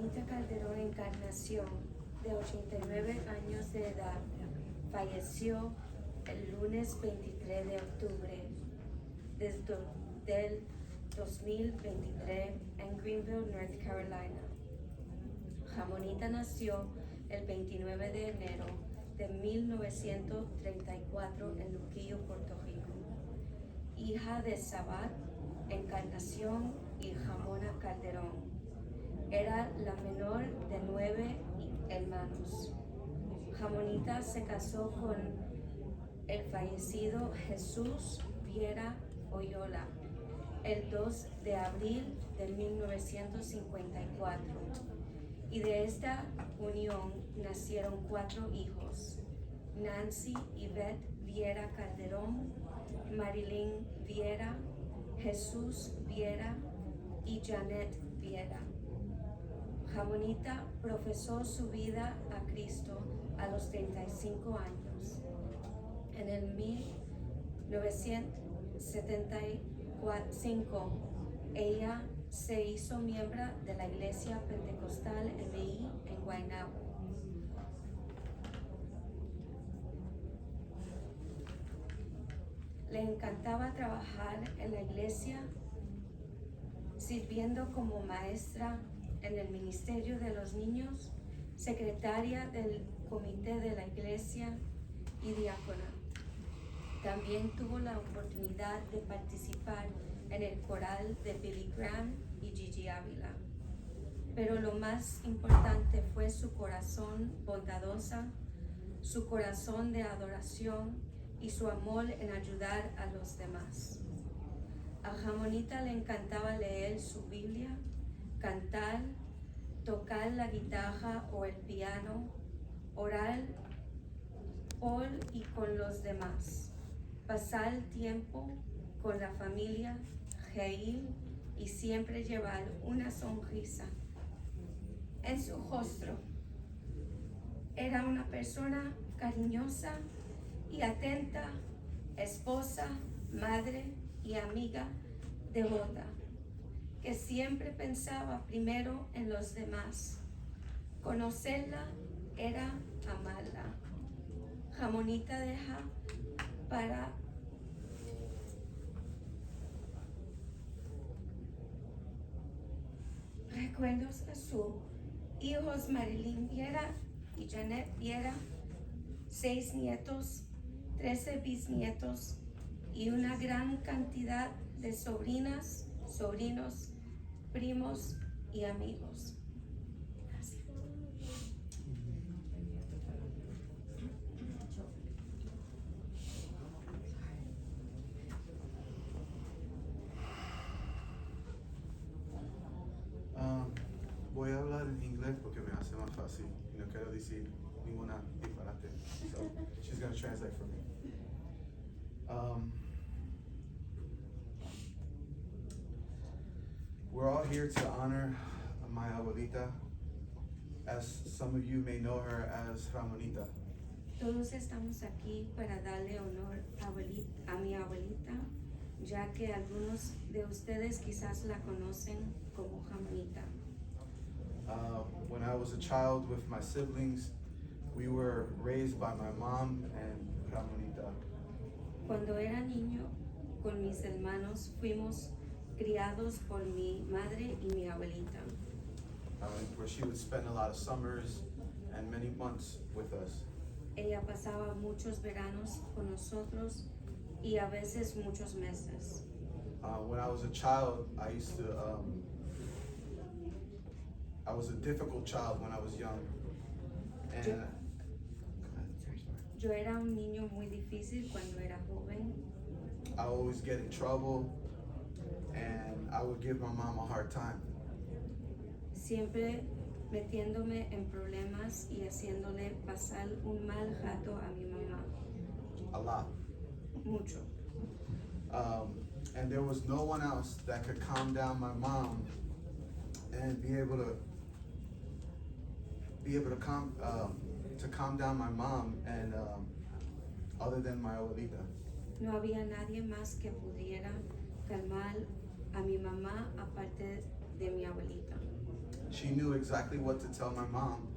Ramonita Calderón Encarnación, de 89 años de edad, falleció el lunes 23 de octubre del 2023 en Greenville, North Carolina. Ramonita nació el 29 de enero de 1934 en Luquillo, Puerto Rico, hija de Sabat, Encarnación y Ramona Calderón. Era la menor de 9 hermanos. Ramonita se casó con el fallecido Jesús Viera Oyola el 2 de abril de 1954, y de esta unión nacieron 4 hijos: Nancy Yvette Viera Calderón, Marilyn Viera, Jesús Viera y Janet Viera. Ramonita profesó su vida a Cristo a los 35 años. En el 1975, ella se hizo miembro de la Iglesia Pentecostal MI en Guaynabo. Le encantaba trabajar en la iglesia, sirviendo como maestra en el Ministerio de los Niños, secretaria del comité de la iglesia y diácona. También tuvo la oportunidad de participar en el coral de Billy Graham y Gigi Ávila. Pero lo más importante fue su corazón bondadosa, su corazón de adoración y su amor en ayudar a los demás. A Ramonita le encantaba leer su Biblia, cantar, tocar la guitarra o el piano, orar por y con los demás, pasar tiempo con la familia, reír y siempre llevar una sonrisa en su rostro. Era una persona cariñosa y atenta, esposa, madre y amiga devota, que siempre pensaba primero en los demás. Conocerla era amarla. Ramonita deja para recuerdos a sus hijos Marilyn Viera y Janet Viera, 6 nietos, 13 bisnietos y una gran cantidad de sobrinas, sobrinos, primos y amigos. Gracias. Voy a hablar en inglés porque me hace más fácil y no quiero decir ninguna disparate. So she's going to translate for me. We're all here to honor my abuelita, as some of you may know her as Ramonita. Todos estamos aquí para darle honor a mi abuelita, ya que algunos de ustedes quizás la conocen como Ramonita. When I was a child with my siblings, we were raised by my mom and Ramonita. Cuando era niño, con mis hermanos fuimos criados por mi madre y mi abuelita. Where she would spend a lot of summers and many months with us. Ella pasaba muchos veranos con nosotros y a veces muchos meses. When I was a child, I was a difficult child when I was young. And Yo era un niño muy difícil cuando era joven. I would always get in trouble and I would give my mom a hard time. Siempre metiéndome en problemas y haciéndole pasar un mal rato a mi mamá. A lot. Mucho. And there was no one else that could calm down my mom and be able to calm down my mom and other than my abuelita. No había nadie más que pudiera calmar a mi mamá aparte de mi abuelita. She knew exactly what to tell my mom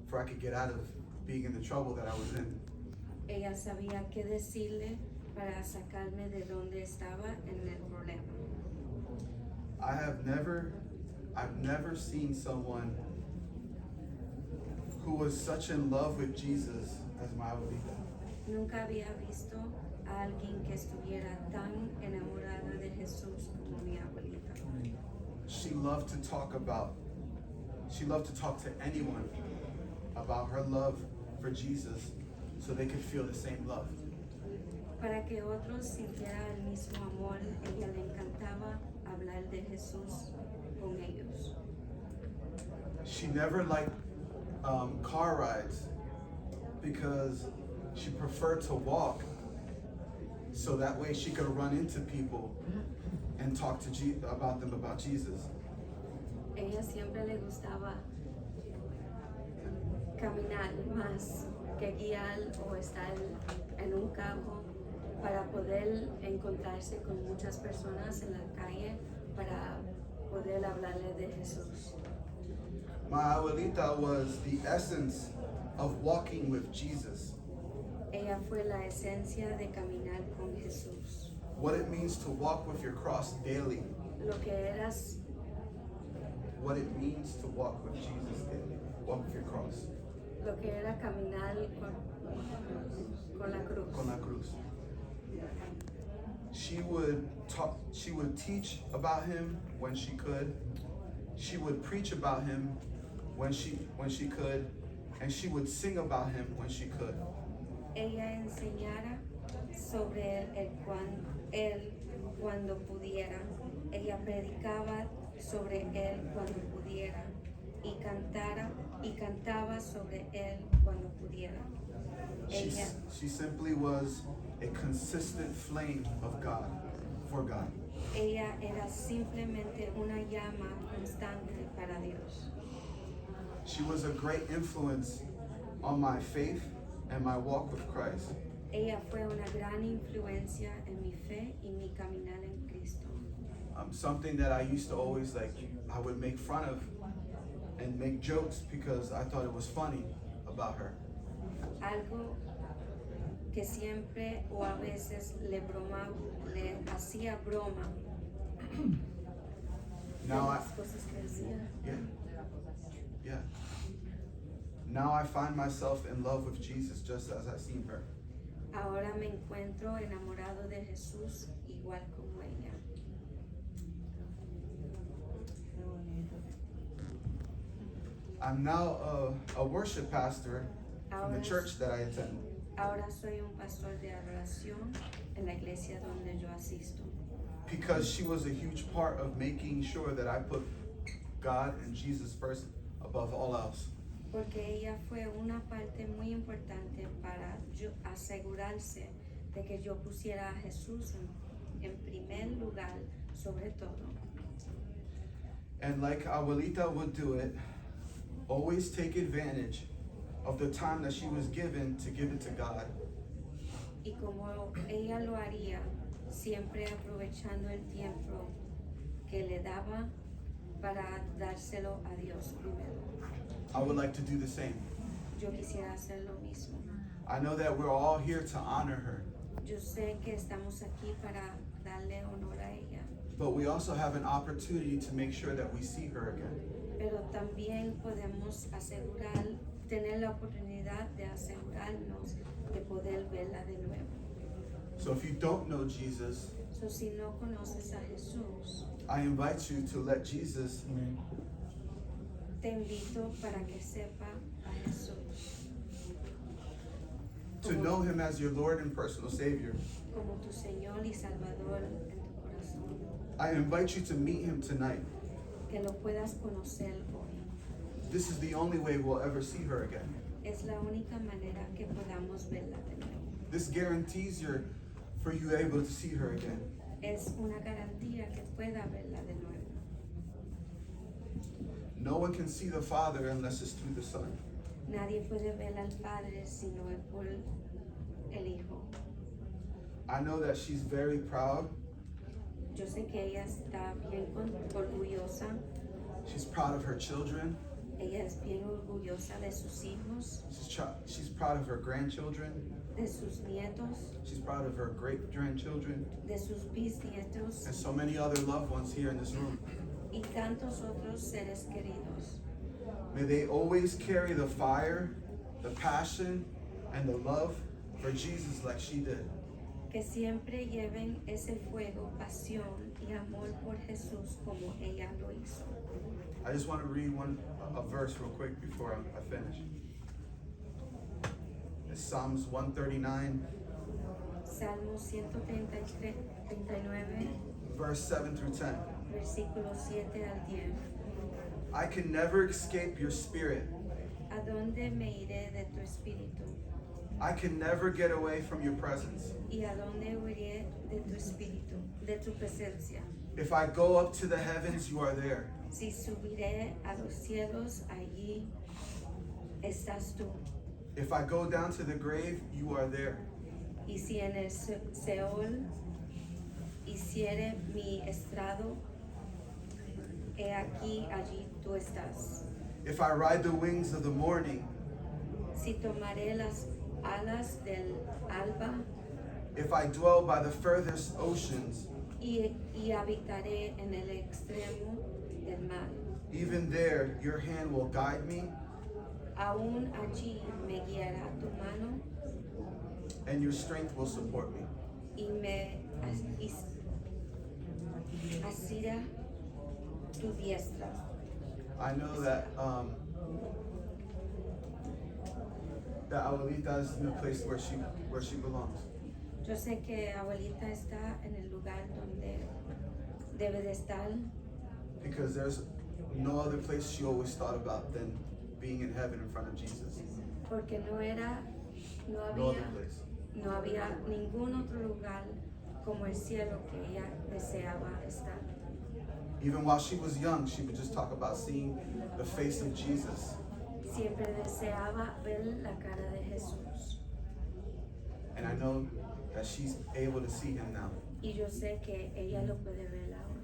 for I could get out of being in the trouble that I was in. Ella sabía qué decirle para sacarme de donde estaba en el problema. I've never seen someone who was such in love with Jesus as my abuelita. Nunca había visto a alguien que estuviera tan enamorada de Jesús como mi abuelita. She loved to talk to anyone about her love for Jesus so they could feel the same love. Para que otros sintieran el mismo amor, ella le encantaba hablar de Jesús con ellos. She never liked car rides because she preferred to walk so that way she could run into people and talk to about Jesus. Ella siempre le gustaba caminar más que guiar o estar en un carro para poder encontrarse con muchas personas en la calle para poder hablarle de Jesús. My abuelita was the essence of walking with Jesus. Ella fue la esencia de caminar con Jesús. What it means to walk with your cross daily. Lo que eras, What it means to walk with Jesus daily. Walk with your cross. lo que era caminar con la cruz. Con la cruz. She would teach about him when she could. She would preach about him when she could, and she would sing about him when she could. Ella enseñara sobre él cuando pudiera. Ella predicaba sobre él cuando pudiera y cantaba sobre él cuando pudiera. She simply was a consistent flame of God, for God. Ella era simplemente una llama constante para Dios. She was a great influence on my faith and my walk with Christ. Ella fue una gran influencia en mi fe y mi caminar en Cristo. Something that I used to always I would make fun of and make jokes because I thought it was funny about her. Algo que siempre o a veces le hacía broma. Now de las cosas que hacía. Yeah. Now I find myself in love with Jesus just as I seen her. Ahora me encuentro enamorado de Jesús igual como ella. I'm now a worship pastor in the church that I attend. Ahora soy un pastor de adoración en la iglesia donde yo asisto. Because she was a huge part of making sure that I put God and Jesus first above all else. Porque ella fue una parte muy importante para asegurarse de que yo pusiera a Jesús en primer lugar sobre todo. And like Abuelita would do it, always take advantage of the time that she was given to give it to God. Y como ella lo haría, siempre aprovechando el tiempo que le daba para dárselo a Dios primero. I would like to do the same. Yo quisiera hacer lo mismo. I know that we're all here to honor her, Yo sé que estamos aquí para darle honor a ella, but we also have an opportunity to make sure that we see her again. pero también podemos tener la oportunidad de asegurarnos de poder verla de nuevo. So if you don't know Jesus, So, si no conoces a Jesús, I invite you to let Jesus te invito para que sepa a Jesús to know him as your Lord and personal Savior. como tu Señor y Salvador en tu corazón. I invite you to meet him tonight. Que lo puedas conocer hoy. This is the only way we'll ever see her again. Es la única manera que podamos verla de nuevo. This guarantees for you able to see her again. Es una garantía que pueda verla de nuevo. No one can see the Father unless it's through the Son. Nadie puede ver al Padre sino por el Hijo. I know that she's very proud Yo sé que ella está bien orgullosa She's proud of her children. Ella es bien orgullosa de sus hijos, She's proud of her grandchildren. de sus nietos, She's proud of her great-grandchildren. de sus bisnietos And so many other loved ones here in this room. y tantos otros seres queridos. May they always carry the fire, the passion, and the love for Jesus like she did. Que siempre lleven ese fuego, pasión y amor por Jesús como ella lo hizo. I just want to read a verse real quick before I finish. It's Psalms 139, Salmo 139, verse 7 through 10. versículos 7 al 10. I can never escape your spirit. ¿A dónde me iré de tu espíritu? I can never get away from your presence. ¿Y a dónde huiré de tu espíritu, de tu presencia? If I go up to the heavens, you are there. Si subiré a los cielos, allí estás tú. If I go down to the grave, you are there. Y si en el Seol hiciere mi estrado, he aquí, allí tú estás. If I ride the wings of the morning, Si tomaré las alas del alba if I dwell by the furthest oceans, y habitaré en el extremo del mar, even there your hand will guide me aún allí me guiará tu mano and your strength will support me. y me asirá tu diestra. I know that that Abuelita is in the place where she belongs. Yo sé que abuelita está en el lugar donde debe de estar, Because there's no other place she always thought about than being in heaven in front of Jesus. porque no No other place. había ningún otro lugar como el cielo que ella deseaba estar. Even while she was young, she would just talk about seeing the face of Jesus. Siempre deseaba ver la cara de Jesús. And I know that she's able to see him now. Y yo sé que ella lo puede ver ahora.